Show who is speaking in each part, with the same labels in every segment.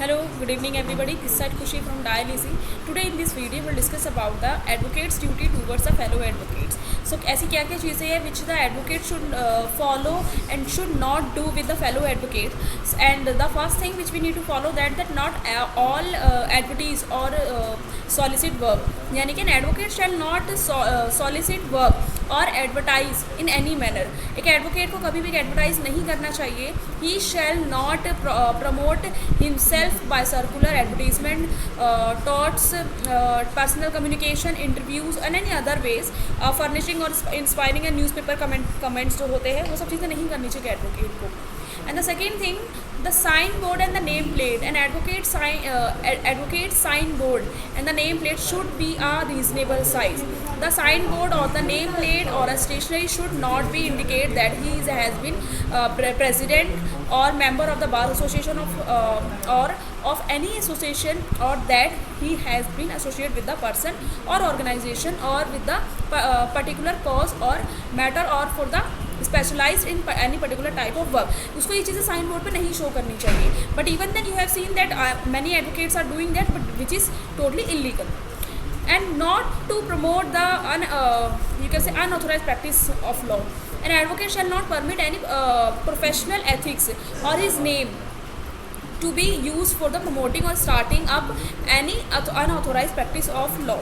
Speaker 1: Hello, good evening everybody. This side Kushi from Dial Easy. Today in this video we'll discuss about the advocate's duty towards the fellow advocates. So ऐसी क्या क्या चीज़ें हैं which the advocate should follow and should not do with the fellow advocate. And the first thing which we need to follow that not all advocates or solicit work. यानी कि an advocate shall not solicit work और advertise in any manner. एक advocate को कभी भी advertise नहीं करना चाहिए. He shall not promote himself by circular advertisement, touts, personal communication, interviews and any other ways, furnishing और इंस्पायरिंग एंड न्यूज़पेपर कमेंट्स जो होते हैं वो सब चीज़ें नहीं करनी चाहिए एडवोकेट को. And the second thing, the signboard and the name plate. An advocate signboard and the name plate should be a reasonable size. The signboard or the name plate or a stationery should not be indicate that he has been president or member of the bar association or of any association, or that he has been associated with the person or organization or with the particular cause or matter or for the specialise in any particular type of work. उसको ये चीज़ें sign board पे नहीं show करनी चाहिए. But even then you have seen that many advocates are doing that, but which is totally illegal. And not to promote the you can say unauthorise practice of law. An advocate shall not permit any professional ethics और his name to be used for the promoting or starting up any unauthorized practice of law.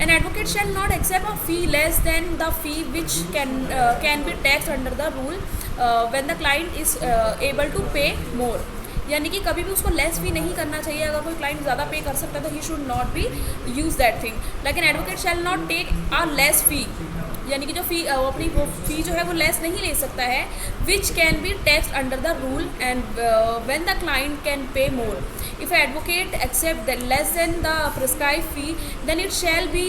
Speaker 1: An advocate shall not accept a fee less than the fee which can be taxed under the rule when the client is able to pay more. यानी कि कभी भी उसको less फी नहीं करना चाहिए. अगर कोई क्लाइंट ज़्यादा पे कर सकता है तो he should not be use that thing. Like an advocate shall not take a less fee, यानी कि जो फी अपनी वो फी जो है वो लेस नहीं ले सकता है, which can be taxed under the rule and when the client can pay more. If advocate accept that less than the prescribed fee, then it shall be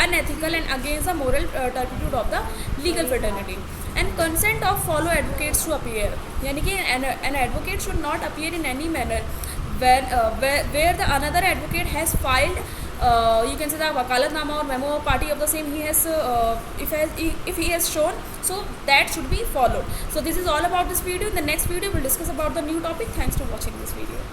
Speaker 1: unethical and against the moral turpitude of the legal fraternity. And consent of fellow advocates to appear, यानी कि an advocate should not appear in any manner where the another advocate has filed you can say the wakalatnama or memo party of the same he has if he has shown, so that should be followed. So this is all about this video. In the next video we'll discuss about the new topic. Thanks for watching this video.